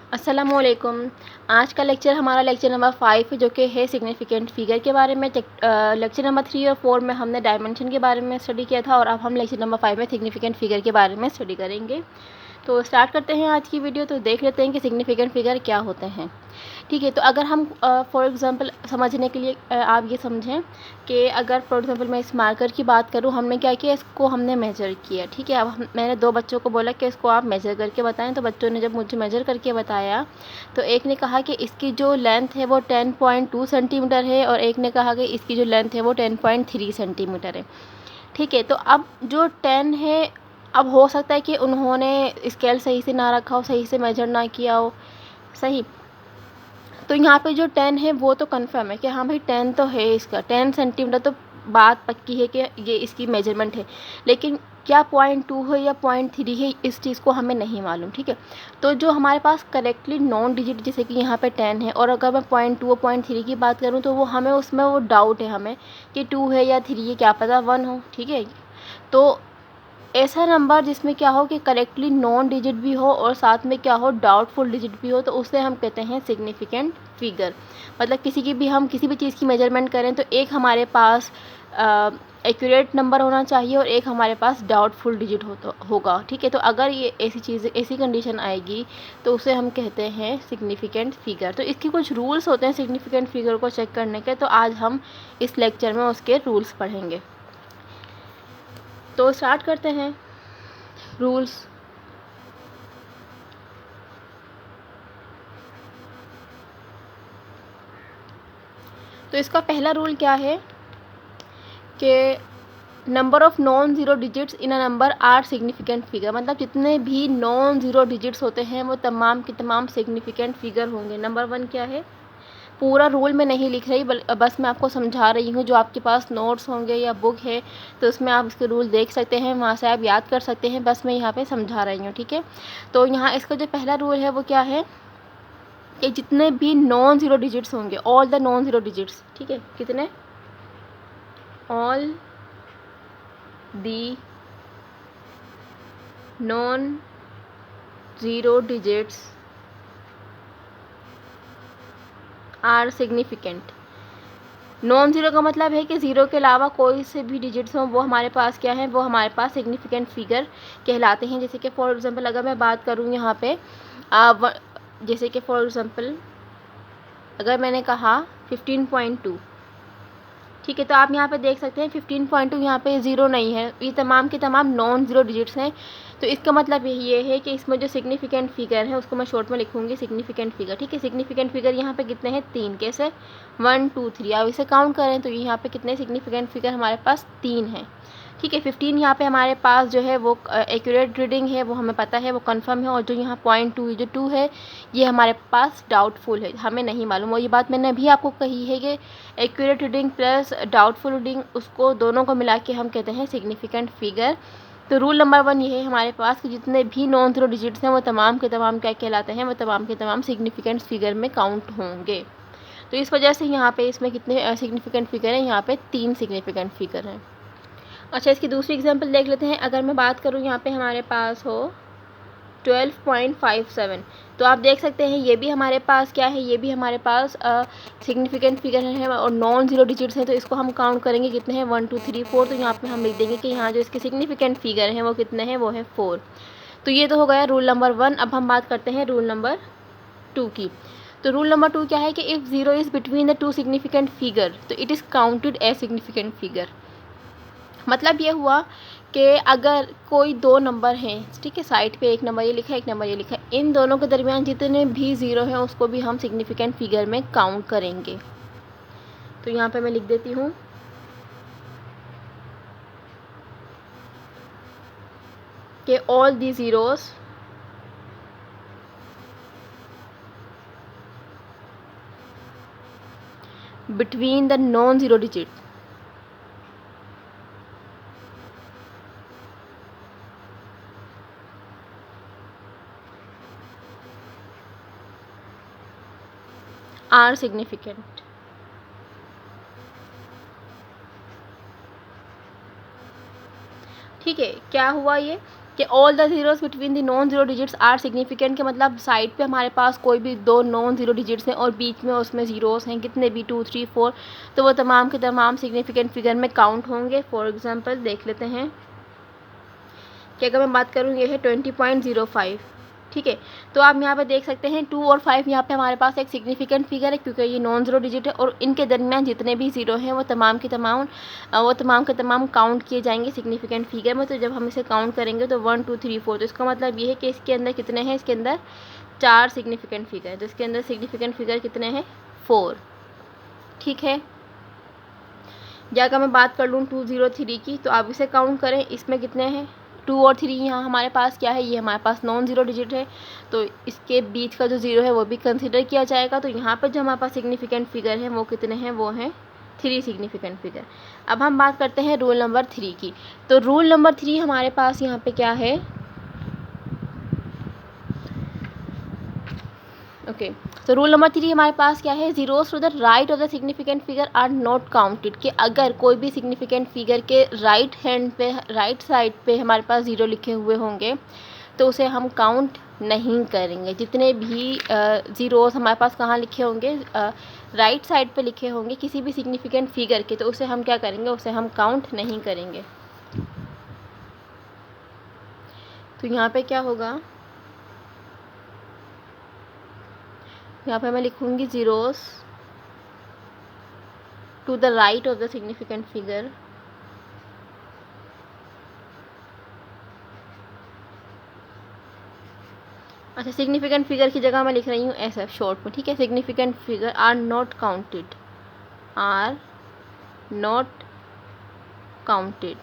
अस्सलामुअलैकुम। आज का लेक्चर हमारा लेक्चर नंबर 5 जो कि है सिग्निफिकेंट फिगर के बारे में। लेक्चर नंबर 3 और 4 में हमने डायमेंशन के बारे में स्टडी किया था और अब हम लेक्चर नंबर 5 में सिग्निफिकेंट फिगर के बारे में स्टडी करेंगे। तो स्टार्ट करते हैं आज की वीडियो। तो देख लेते हैं कि सिग्निफिकेंट फिगर क्या होते हैं। ठीक है, तो अगर हम फॉर एग्ज़ाम्पल समझने के लिए आप ये समझें कि अगर फॉर एग्ज़ाम्पल मैं इस मार्कर की बात करूँ, हमने क्या किया, इसको हमने मेज़र किया। ठीक है, अब मैंने 2 बच्चों को बोला कि इसको आप मेज़र करके बताएं। तो बच्चों ने जब मुझे मेज़र करके बताया तो एक ने कहा कि इसकी जो लेंथ है वो 10.2 सेंटीमीटर है और एक ने कहा कि इसकी जो लेंथ है वो 10.3 सेंटीमीटर है। ठीक है, तो अब जो 10 है, अब हो सकता है कि उन्होंने स्केल सही से ना रखा हो, सही से मेजर ना किया हो। सही, तो यहाँ पे जो 10 है वो तो कंफर्म है कि हाँ भाई 10 तो है, इसका 10 सेंटीमीटर तो बात पक्की है कि ये इसकी मेजरमेंट है। लेकिन क्या 0.2 है या 0.3 है, इस चीज़ को हमें नहीं मालूम। ठीक है, तो जो हमारे पास करेक्टली नॉन डिजिट, जैसे कि यहाँ पे 10 है और अगर मैं 0.2 और 0.3 की बात करूँ तो वो हमें उसमें वो डाउट है हमें कि 2 है या 3 है, क्या पता 1 हो। ठीक है, तो ऐसा नंबर जिसमें क्या हो कि करेक्टली नॉन डिजिट भी हो और साथ में क्या हो, डाउटफुल डिजिट भी हो, तो उसे हम कहते हैं सिग्निफिकेंट फिगर। मतलब हम किसी भी चीज़ की मेजरमेंट करें तो एक हमारे पास एक्यूरेट नंबर होना चाहिए और एक हमारे पास डाउटफुल डिजिट होगा। ठीक है, तो अगर ये ऐसी कंडीशन आएगी तो उसे हम कहते हैं सिग्निफिकेंट फिगर। तो इसके कुछ रूल्स होते हैं सिग्निफिकेंट फिगर को चेक करने के, तो आज हम इस लेक्चर में उसके रूल्स पढ़ेंगे। तो स्टार्ट करते हैं रूल्स। तो इसका पहला रूल क्या है कि number of non zero digits in a number are significant figure. मतलब जितने भी नॉन ज़ीरो डिजिट्स होते हैं वो तमाम के तमाम सिग्निफिकेंट फिगर होंगे। नंबर 1 क्या है, पूरा रूल मैं नहीं लिख रही, बस मैं आपको समझा रही हूँ। जो आपके पास नोट्स होंगे या बुक है तो उसमें आप इसके रूल देख सकते हैं, वहाँ से आप याद कर सकते हैं। बस मैं यहाँ पे समझा रही हूँ। ठीक है, तो यहाँ इसका जो पहला रूल है वो क्या है कि जितने भी नॉन ज़ीरो डिजिट्स होंगे, all the non zero digits, ठीक है, कितने, all the non zero digits are significant. Non zero का मतलब है कि ज़ीरो के अलावा कोई से भी डिजिट्स हों वो हमारे पास क्या है, वो हमारे पास सिग्निफिकेंट फिगर कहलाते हैं। जैसे कि फॉर एग्ज़ाम्पल अगर मैं बात करूँ यहाँ पे जैसे कि फॉर एग्ज़ाम्पल अगर मैंने कहा 15.2, ठीक है, तो आप यहाँ पे देख सकते हैं 15.2 यहाँ पे ज़ीरो नहीं है, ये तमाम के तमाम नॉन ज़ीरो डिजिट्स हैं। तो इसका मतलब ये है कि इसमें जो सिग्निफिकेंट फिगर है उसको मैं शॉर्ट में लिखूंगी सिग्निफिकेंट फिगर। ठीक है, सिग्निफिकेंट फिगर यहाँ पे कितने हैं, 3। कैसे, 1 2 3, आप इसे काउंट करें तो यहाँ पे कितने सिग्निफिकेंट फिगर हमारे पास 3 हैं। ठीक है, 15 यहाँ पे हमारे पास जो है वो एक्यूरेट रीडिंग है, वो हमें पता है, वो कंफर्म है। और जो यहाँ 0.2 जो 2 है ये हमारे पास डाउटफुल है, हमें नहीं मालूम। और ये बात मैंने अभी आपको कही है कि accurate reading plus doubtful reading, उसको दोनों को मिला के हम कहते हैं सिग्निफिकेंट फिगर। तो रूल नंबर 1 ये है हमारे पास कि जितने भी नॉन ज़ीरो डिजिट्स हैं वो तमाम के तमाम क्या कहलाते हैं, वो तमाम के तमाम सिग्निफिकेंट फिगर में काउंट होंगे। तो इस वजह से यहाँ पे इसमें कितने सिग्निफिकेंट फिगर हैं, यहाँ पे 3 सिग्निफिकेंट फिगर हैं। अच्छा, इसकी दूसरी एग्जांपल देख लेते हैं। अगर मैं बात करूँ यहाँ पे हमारे पास हो 12.57, तो आप देख सकते हैं ये भी हमारे पास क्या है, ये भी हमारे पास सिग्निफिकेंट फिगर है और नॉन ज़ीरो डिजिट्स हैं। तो इसको हम काउंट करेंगे कितने हैं, 1 2 3 4। तो यहाँ पे हम लिख देंगे कि यहाँ जो इसके सिग्निफिकेंट फिगर हैं वो कितने हैं, वो है 4। तो ये तो हो गया रूल नंबर 1। अब हम बात करते हैं रूल नंबर 2 की। तो रूल नंबर 2 क्या है कि if zero is between the two significant figure तो it is counted as significant figure. मतलब ये हुआ कि अगर कोई 2 नंबर हैं, ठीक है, साइड पे एक नंबर ये लिखा है, एक नंबर ये लिखा है, इन दोनों के दरमियान जितने भी ज़ीरो हैं उसको भी हम सिग्निफिकेंट फिगर में काउंट करेंगे। तो यहाँ पे मैं लिख देती हूँ कि all the zeros between the non zero digit are significant. ठीक है, क्या हुआ ये कि all the zeros between the non zero digits are significant, के मतलब साइड पे हमारे पास कोई भी दो नॉन ज़ीरो डिजिट्स हैं और बीच में उसमें ज़ीरोज़ हैं, कितने भी 2 3 4, तो वो तमाम के तमाम सिग्निफिकेंट फिगर में काउंट होंगे। फॉर एग्जांपल देख लेते हैं कि अगर मैं बात करूँ ये है 20.05, ठीक है। तो आप यहाँ पे देख सकते हैं 2 और 5 यहाँ पे हमारे पास एक सिग्निफिकेंट फिगर है, क्योंकि ये नॉन ज़ीरो डिजिट है और इनके दरमियान जितने भी ज़ीरो हैं वो तमाम के तमाम काउंट किए जाएंगे सिग्निफिकेंट फिगर में। तो जब हम इसे काउंट करेंगे तो 1 2 3 4, तो इसका मतलब ये है कि इसके अंदर कितने हैं, इसके अंदर 4 सिग्निफिकेंट फिगर है, तो इसके अंदर सिग्निफिकेंट फिगर कितने हैं, 4, ठीक है। या अगर मैं बात कर लूँ 203 की, तो आप इसे काउंट करें, इसमें कितने हैं 2 और 3, यहाँ हमारे पास क्या है, ये हमारे पास नॉन ज़ीरो डिजिट है, तो इसके बीच का जो ज़ीरो है वो भी कंसीडर किया जाएगा। तो यहाँ पर जो हमारे पास सिग्निफिकेंट फिगर है वो कितने हैं, वो हैं 3 सिग्निफिकेंट फिगर। अब हम बात करते हैं रूल नंबर 3 की। तो रूल नंबर 3 हमारे पास यहाँ पे क्या है, ओके। तो रूल नंबर 3 हमारे पास क्या है, zeros to the right of the significant figure are not counted, कि अगर कोई भी सिग्निफिकेंट फिगर के राइट हैंड पे, राइट साइड पे हमारे पास ज़ीरो लिखे हुए होंगे तो उसे हम काउंट नहीं करेंगे। जितने भी ज़ीरोस हमारे पास कहाँ लिखे होंगे, राइट साइड पे लिखे होंगे किसी भी सिग्निफिकेंट फिगर के, तो उसे हम क्या करेंगे, उसे हम काउंट नहीं करेंगे। तो यहाँ पे क्या होगा, यहाँ पे मैं लिखूँगी zeros to the right of the significant figure अच्छा, सिग्निफिकेंट फिगर की जगह मैं लिख रही हूँ SF शॉर्ट में, ठीक है। Significant figure are not counted, are not counted.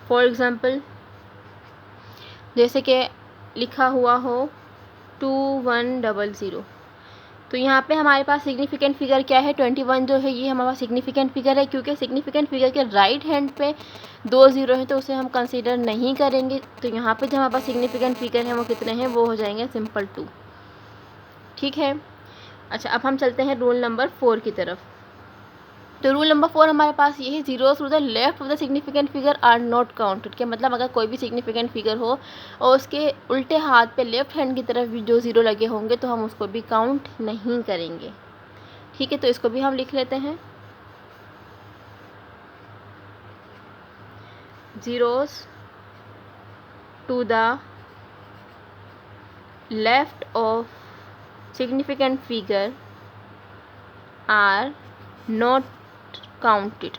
For example जैसे कि लिखा हुआ हो 2100, तो यहाँ पे हमारे पास सिग्निफिकेंट फिगर क्या है, 21 जो है ये हमारा सिग्निफिकेंट फिगर है, क्योंकि सिग्निफिकेंट फिगर के राइट हैंड पे 2 ज़ीरो हैं तो उसे हम कंसीडर नहीं करेंगे। तो यहाँ पे जो हमारे पास सिग्निफिकेंट फिगर हैं वो कितने हैं, वो हो जाएंगे सिंपल 2, ठीक है। अच्छा, अब हम चलते हैं रूल नंबर 4 की तरफ। तो रूल नंबर 4 हमारे पास ये है, zeros to the left of the significant figure are not counted, के मतलब अगर कोई भी सिग्निफिकेंट फिगर हो और उसके उल्टे हाथ पे लेफ्ट हैंड की तरफ भी जो ज़ीरो लगे होंगे तो हम उसको भी काउंट नहीं करेंगे, ठीक है। तो इसको भी हम लिख लेते हैं, zeros to the left of significant figure are not counted,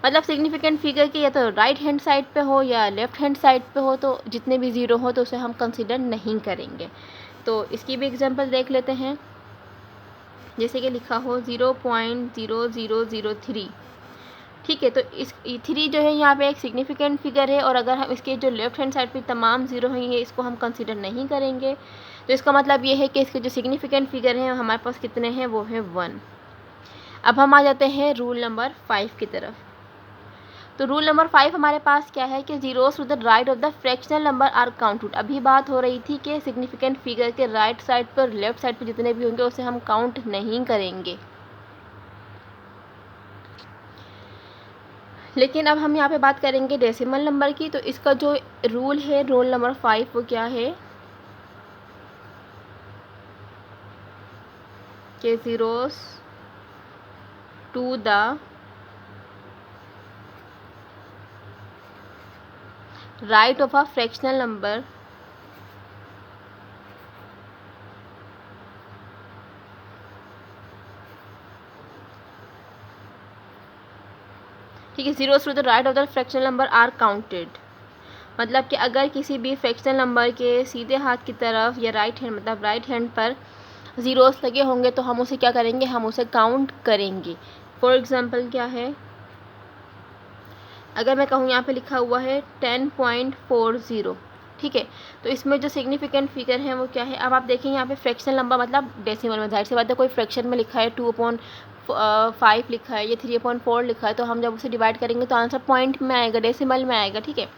मतलब सिग्निफिकेंट फिगर के या तो राइट हैंड साइड पे हो या लेफ्ट हैंड साइड पे हो, तो जितने भी ज़ीरो हो तो उसे हम कंसीडर नहीं करेंगे। तो इसकी भी एग्जांपल देख लेते हैं, जैसे कि लिखा हो 0.0003, ठीक है। तो इस 3 जो है यहाँ पे एक सिग्निफिकेंट फिगर है और अगर हम इसके जो लेफ्ट हैंड साइड पे तमाम ज़ीरो हैं ये इसको हम कंसीडर नहीं करेंगे। तो इसका मतलब ये है कि इसके जो सिग्निफिकेंट फिगर हैं हमारे पास कितने हैं, वो है 1। अब हम आ जाते हैं रूल नंबर 5 की तरफ। तो रूल नंबर 5 हमारे पास क्या है कि zeros to the right of the fractional number are counted. अभी बात हो रही थी कि सिग्निफिकेंट फिगर के राइट साइड पर लेफ्ट साइड पर जितने भी होंगे उसे हम काउंट नहीं करेंगे, लेकिन अब हम यहाँ पे बात करेंगे डेसिमल नंबर की। तो इसका जो रूल है रूल नंबर 5 वो क्या है कि zeros to the right of a fractional number ठीक है, zeros to the right of the fractional number are counted, मतलब कि अगर किसी भी फ्रैक्शनल नंबर के सीधे हाथ की तरफ या राइट हैंड मतलब राइट हैंड पर ज़ीरोस लगे होंगे तो हम उसे क्या करेंगे, हम उसे काउंट करेंगे। फॉर एग्जांपल क्या है, अगर मैं कहूँ यहाँ पे लिखा हुआ है 10.40, ठीक है। तो इसमें जो सिग्निफिकेंट फिगर है वो क्या है, अब आप देखें यहाँ पे फ्रैक्शनल नंबर मतलब डेसिमल में, जाहिर सी बात है कोई फ्रैक्शन में लिखा है 2/5 लिखा है या 3/4 लिखा है, तो हम जब उसे डिवाइड करेंगे तो आंसर पॉइंट में आएगा, डेसिमल में आएगा, ठीक है।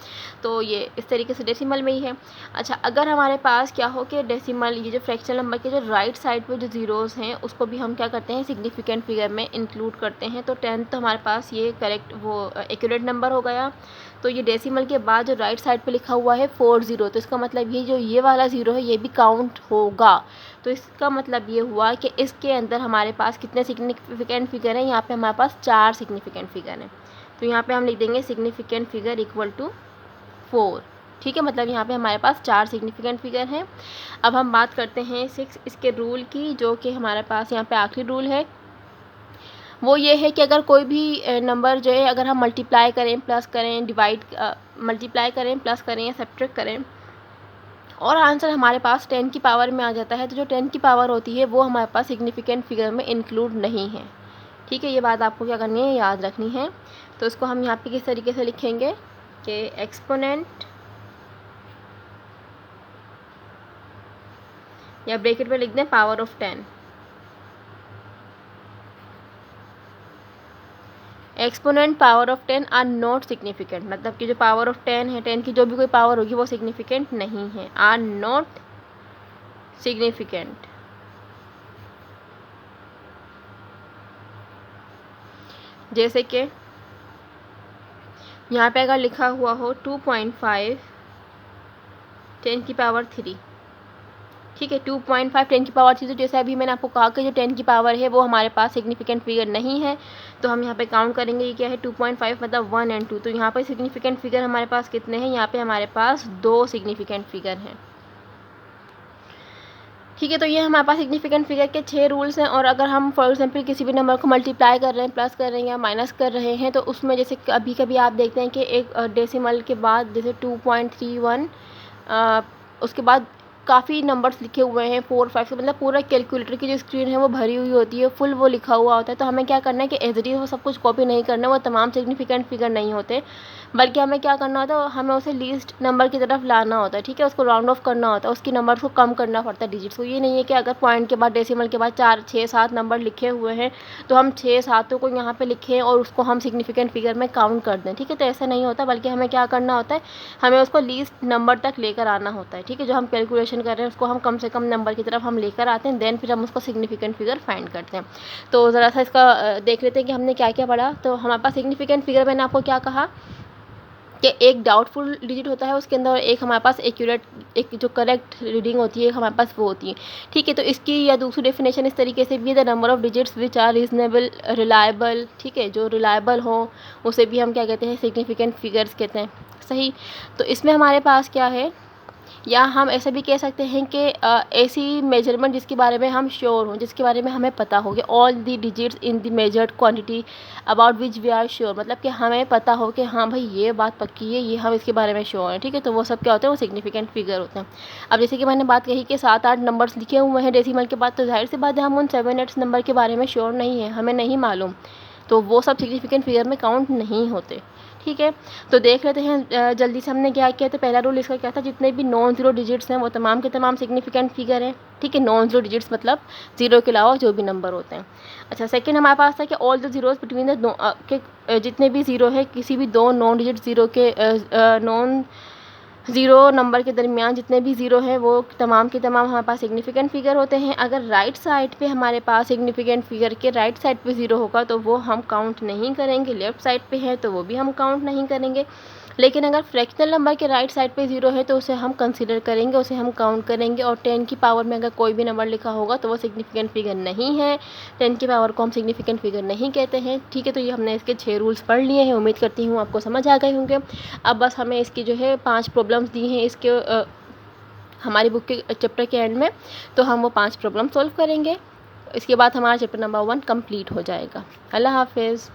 तो ये इस तरीके से डेसिमल में ही है। अच्छा, अगर हमारे पास क्या हो कि डेसिमल ये जो फ्रैक्शनल नंबर के जो राइट साइड पे जो ज़ीरोज़ हैं उसको भी हम क्या करते हैं सिग्निफिकेंट फिगर में इंक्लूड करते हैं, तो 10 तो हमारे पास ये करेक्ट वो एक्यूरेट नंबर हो गया। तो ये डेसिमल के बाद जो राइट साइड पे लिखा हुआ है 40, तो इसका मतलब ये वाला ज़ीरो है ये भी काउंट होगा। तो इसका मतलब ये हुआ कि इसके अंदर हमारे पास कितने सिग्निफिकेंट फिगर हैं, यहाँ पे हमारे पास 4 सिग्निफिकेंट फिगर हैं। तो यहाँ पे हम लिख देंगे सिग्निफिकेंट फिगर इक्वल टू 4, ठीक है, मतलब यहाँ पे हमारे पास 4 सिग्निफिकेंट फिगर हैं। अब हम बात करते हैं 6 इसके रूल की, जो कि हमारे पास यहाँ पे आखिरी रूल है। वो ये है कि अगर कोई भी नंबर जो है अगर हम मल्टीप्लाई करें, प्लस करें, मल्टीप्लाई करें, प्लस करें या सब्ट्रैक्ट करें और आंसर हमारे पास 10 की पावर में आ जाता है, तो जो 10 की पावर होती है वो हमारे पास सिग्निफिकेंट फिगर में इंक्लूड नहीं है, ठीक है। ये बात आपको क्या करनी है, याद रखनी है। तो इसको हम यहाँ पे किस तरीके से लिखेंगे कि एक्सपोनेंट या ब्रैकेट में लिख दें power of 10। Exponent power of 10 are not significant, मतलब कि जो पावर ऑफ 10 है, 10 की जो भी कोई पावर होगी वो सिग्निफिकेंट नहीं है, आर नॉट सिग्निफिकेंट। जैसे कि यहाँ पे अगर लिखा हुआ हो 2.5 10 की पावर 3, ठीक है, 2.5 10 की पावर 3, तो जैसे अभी मैंने आपको कहा कि जो 10 की पावर है वो हमारे पास सिग्निफिकेंट फिगर नहीं है, तो हम यहाँ पे काउंट करेंगे ये क्या है 2.5 मतलब 1 और 2। तो यहाँ पे सिग्निफिकेंट फिगर हमारे पास कितने हैं, यहाँ पे हमारे पास 2 सिग्निफिकेंट फिगर हैं, ठीक है। तो ये हमारे पास सिग्निफिकेंट फिगर के 6 रूल्स हैं। और अगर हम फॉर एग्जांपल किसी भी नंबर को मल्टीप्लाई कर रहे हैं, प्लस कर रहे हैं या माइनस कर रहे हैं, तो उसमें जैसे कभी कभी आप देखते हैं कि एक डेसिमल के बाद जैसे 2.31 उसके बाद काफ़ी नंबर्स लिखे हुए हैं 4 5 के, मतलब पूरा कैलकुलेटर की जो स्क्रीन है वो भरी हुई होती है, फुल वो लिखा हुआ होता है। तो हमें क्या करना है कि एज इट इज़ वो सब कुछ कॉपी नहीं करना, वो तमाम सिग्निफिकेंट फिगर नहीं होते, बल्कि हमें क्या करना होता है, हमें उसे लीस्ट नंबर की तरफ लाना होता है, ठीक है, उसको राउंड ऑफ करना होता है, उसकी नंबर को कम करना पड़ता है डिजिट्स को। ये नहीं है कि अगर पॉइंट के बाद डेसिमल के बाद 4 6 7 नंबर लिखे हुए हैं तो हम 6 7 को यहाँ पे लिखें और उसको हम सिग्निफिकेंट फिगर में काउंट कर दें, ठीक है। तो ऐसा नहीं होता, बल्कि हमें क्या करना होता है, हमें उसको लीस्ट नंबर तक लेकर आना होता है, ठीक है। जो हम कैलकुलेशन कर रहे हैं उसको हम कम से कम नंबर की तरफ हम लेकर आते हैं, देन फिर हम उसको सिग्निफिकेंट फिगर फाइंड करते हैं। तो ज़रा सा इसका देख लेते हैं कि हमने क्या क्या पढ़ा। तो हमारे पास सिग्निफिकेंट फिगर मैंने आपको क्या कहा कि एक डाउटफुल डिजिट होता है उसके अंदर, एक हमारे पास एक्यूरेट, एक जो करेक्ट रीडिंग होती है हमारे पास वो होती है, ठीक है। तो इसकी या दूसरी डेफिनेशन इस तरीके से भी है, the number of digits which are reasonable reliable, ठीक है, जो रिलायबल हो उसे भी हम क्या कहते हैं, सिग्निफिकेंट फिगर्स कहते हैं, सही। तो इसमें हमारे पास क्या है, या हम ऐसा भी कह सकते हैं कि ऐसी मेजरमेंट जिसके बारे में हम श्योर हों, जिसके बारे में हमें पता हो कि all the digits in the measured quantity about which we are sure, मतलब कि हमें पता हो कि हाँ भाई ये बात पक्की है, ये हम इसके बारे में श्योर हैं, ठीक है। तो वो सब क्या होते हैं, वो सिग्निफिकेंट फिगर होते हैं। अब जैसे कि मैंने बात कही कि 7 8 नंबर्स लिखे हुए हैं डेसिमल के बाद, तो जाहिर सी बात है हम उन 7 8 नंबर के बारे में श्योर नहीं है, हमें नहीं मालूम, तो वो सब सिग्निफिकेंट फिगर में काउंट नहीं होते, ठीक है। तो देख लेते हैं जल्दी से हमने क्या किया। तो पहला रूल इसका क्या था, जितने भी नॉन ज़ीरो डिजिट्स हैं वो तमाम के तमाम सिग्निफिकेंट फिगर हैं, ठीक है। नॉन ज़ीरो डिजिट्स मतलब ज़ीरो के अलावा जो भी नंबर होते हैं। अच्छा, सेकंड हमारे पास था कि all the zeros between the जितने भी ज़ीरो है किसी भी दो नॉन डिजिट ज़ीरो के नॉन ज़ीरो नंबर के दरमियान जितने भी ज़ीरो हैं वो तमाम के तमाम हमारे पास सिग्निफिकेंट फिगर होते हैं। अगर राइट साइड पे हमारे पास सिग्निफिकेंट फिगर के राइट साइड पे ज़ीरो होगा तो वो हम काउंट नहीं करेंगे, लेफ़्ट साइड पे है तो वो भी हम काउंट नहीं करेंगे। लेकिन अगर फ्रैक्शनल नंबर के राइट साइड पे ज़ीरो है तो उसे हम कंसीडर करेंगे, उसे हम काउंट करेंगे। और 10 की पावर में अगर कोई भी नंबर लिखा होगा तो वो सिग्निफिकेंट फिगर नहीं है, 10 की पावर को हम सिग्निफिकेंट फिगर नहीं कहते हैं, ठीक है। तो ये हमने इसके 6 रूल्स पढ़ लिए हैं, उम्मीद करती हूँ आपको समझ आ गए होंगे। अब बस हमें इसकी जो है 5 प्रॉब्लम्स दी हैं इसके हमारी बुक के चैप्टर के एंड में, तो हम वो 5 प्रॉब्लम सॉल्व करेंगे। इसके बाद हमारा चैप्टर नंबर 1 कंप्लीट हो जाएगा। अल्लाह हाफिज़।